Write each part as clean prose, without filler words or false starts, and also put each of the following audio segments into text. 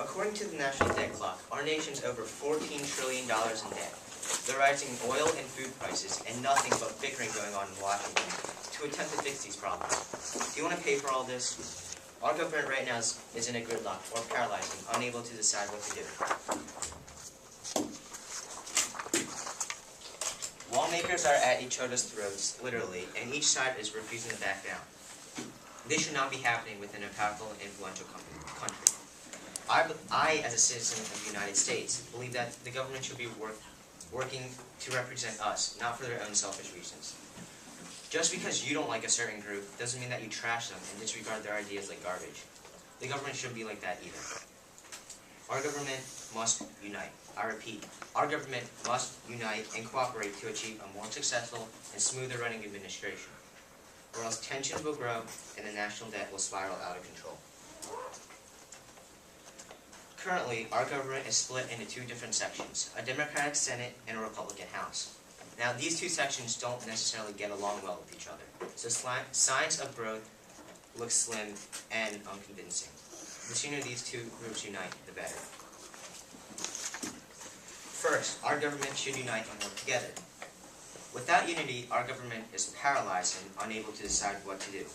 According to the National Debt Clock, our nation's over $14 trillion in debt. The rising oil and food prices and nothing but bickering going on in Washington to attempt to fix these problems. Do you want to pay for all this? Our government right now is in a gridlock or paralyzing, unable to decide what to do. Lawmakers are at each other's throats, literally, and each side is refusing to back down. This should not be happening within a powerful and influential country. I, as a citizen of the United States, believe that the government should be working to represent us, not for their own selfish reasons. Just because you don't like a certain group doesn't mean that you trash them and disregard their ideas like garbage. The government shouldn't be like that either. Our government must unite. I repeat, our government must unite and cooperate to achieve a more successful and smoother running administration, or else tensions will grow and the national debt will spiral out of control. Currently, our government is split into two different sections, a Democratic Senate and a Republican House. Now, these two sections don't necessarily get along well with each other, so signs of growth look slim and unconvincing. The sooner these two groups unite, the better. First, our government should unite and work together. Without unity, our government is paralyzed and unable to decide what to do.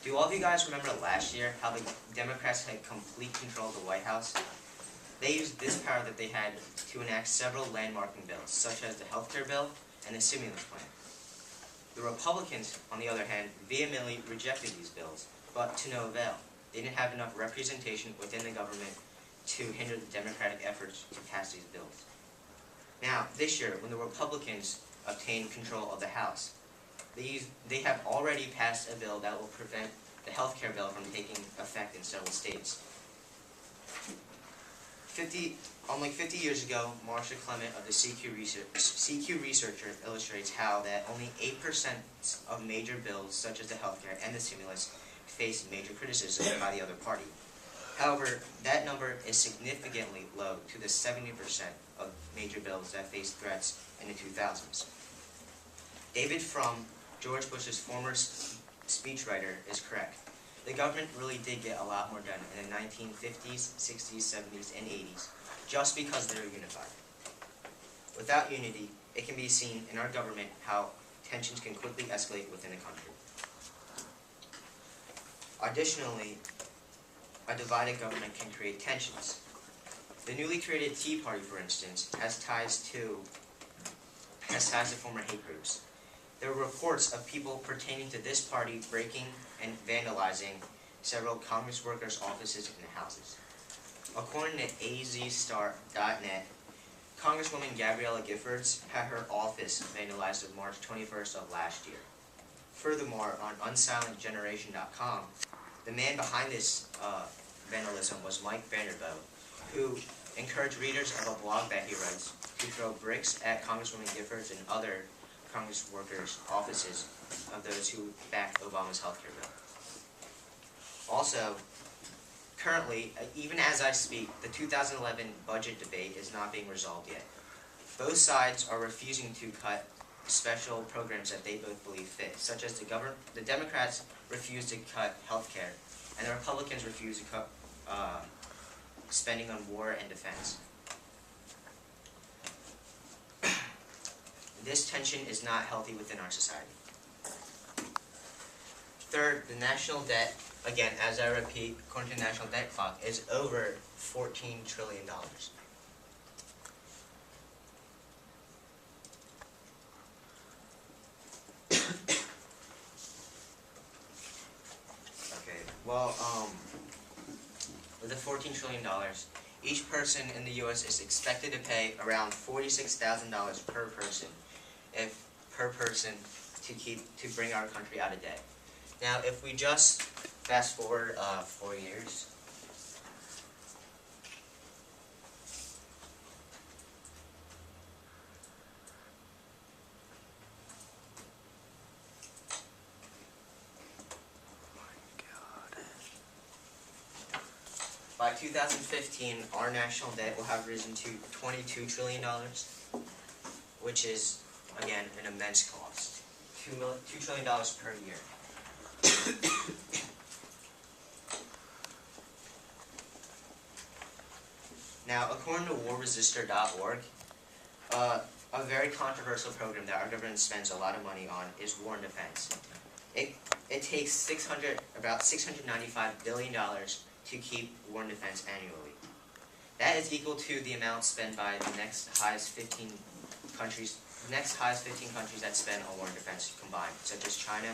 Do all of you guys remember last year how the Democrats had complete control of the White House? They used this power that they had to enact several landmarking bills, such as the healthcare bill and the stimulus plan. The Republicans, on the other hand, vehemently rejected these bills, but to no avail. They didn't have enough representation within the government to hinder the Democratic efforts to pass these bills. Now, this year, when the Republicans obtained control of the House, they have already passed a bill that will prevent the healthcare bill from taking effect in several states. 50 years ago, Marcia Clement of the CQ Researcher illustrates how that only 8% of major bills, such as the healthcare and the stimulus, face major criticism by the other party. However, that number is significantly low to the 70% of major bills that face threats in the 2000s. David Frum, George Bush's former speechwriter, is correct. The government really did get a lot more done in the 1950s, 60s, 70s, and 80s, just because they were unified. Without unity, it can be seen in our government how tensions can quickly escalate within a country. Additionally, a divided government can create tensions. The newly created Tea Party, for instance, has ties to former hate groups. There were reports of people pertaining to this party breaking and vandalizing several Congress workers' offices and houses. According to azstar.net, Congresswoman Gabriella Giffords had her office vandalized on March 21st of last year. Furthermore, on unsilentgeneration.com, the man behind this vandalism was Mike Vanderbilt, who encouraged readers of a blog that he writes to throw bricks at Congresswoman Giffords and other Congress workers' offices of those who backed Obama's healthcare bill. Also, currently, even as I speak, the 2011 budget debate is not being resolved yet. Both sides are refusing to cut special programs that they both believe fit, such as the Democrats refuse to cut healthcare, and the Republicans refuse to cut spending on war and defense. This tension is not healthy within our society. Third, the national debt, again, as I repeat, according to the National Debt Clock, is over $14 trillion. Okay, well, with the $14 trillion, each person in the U.S. is expected to pay around $46,000 per person to bring our country out of debt. Now, if we just fast forward 4 years, by 2015, our national debt will have risen to $22 trillion, which is, again, an immense cost. $2 trillion per year. Now, according to warresister.org, a very controversial program that our government spends a lot of money on is war and defense. It takes about $695 billion to keep war and defense annually. That is equal to the amount spent by the next highest 15 countries that spend on war and defense combined, such as China,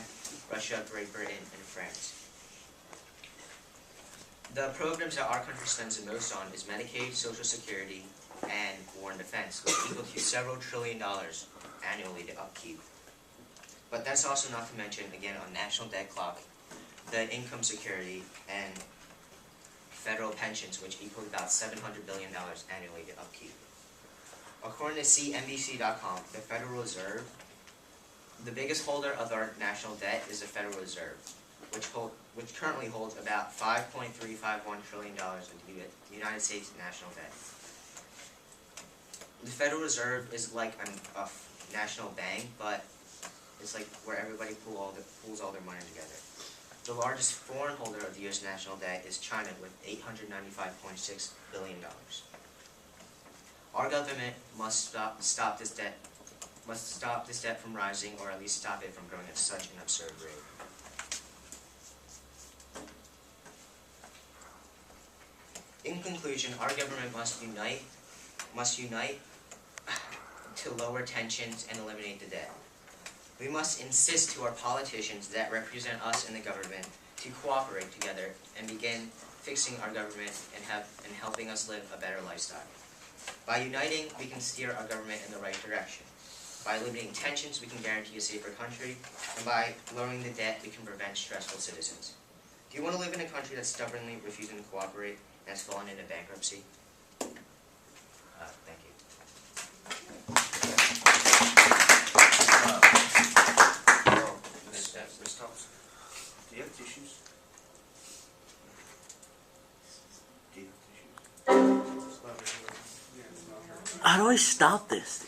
Russia, Great Britain, and France. The programs that our country spends the most on is Medicaid, Social Security, and war and defense, which equal to several $1 trillion annually to upkeep. But that's also not to mention, again, a national debt clock, the income security, and federal pensions, which equal about $700 billion annually to upkeep. According to CNBC.com, the Federal Reserve, the biggest holder of our national debt is the Federal Reserve, which currently holds about $5.351 trillion in the United States national debt. The Federal Reserve is like a national bank, but it's like where everybody pools all their money together. The largest foreign holder of the U.S. national debt is China with $895.6 billion. Our government must stop this debt from rising, or at least stop it from growing at such an absurd rate. In conclusion, our government must unite to lower tensions and eliminate the debt. We must insist to our politicians that represent us in the government to cooperate together and begin fixing our government and helping us live a better lifestyle. By uniting, we can steer our government in the right direction. By eliminating tensions, we can guarantee a safer country. And by lowering the debt, we can prevent stressful citizens. Do you want to live in a country that's stubbornly refusing to cooperate and has fallen into bankruptcy? Thank you. Ms. Thompson, do you have tissues? Do you have tissues? How do I stop this?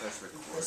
That's recorded.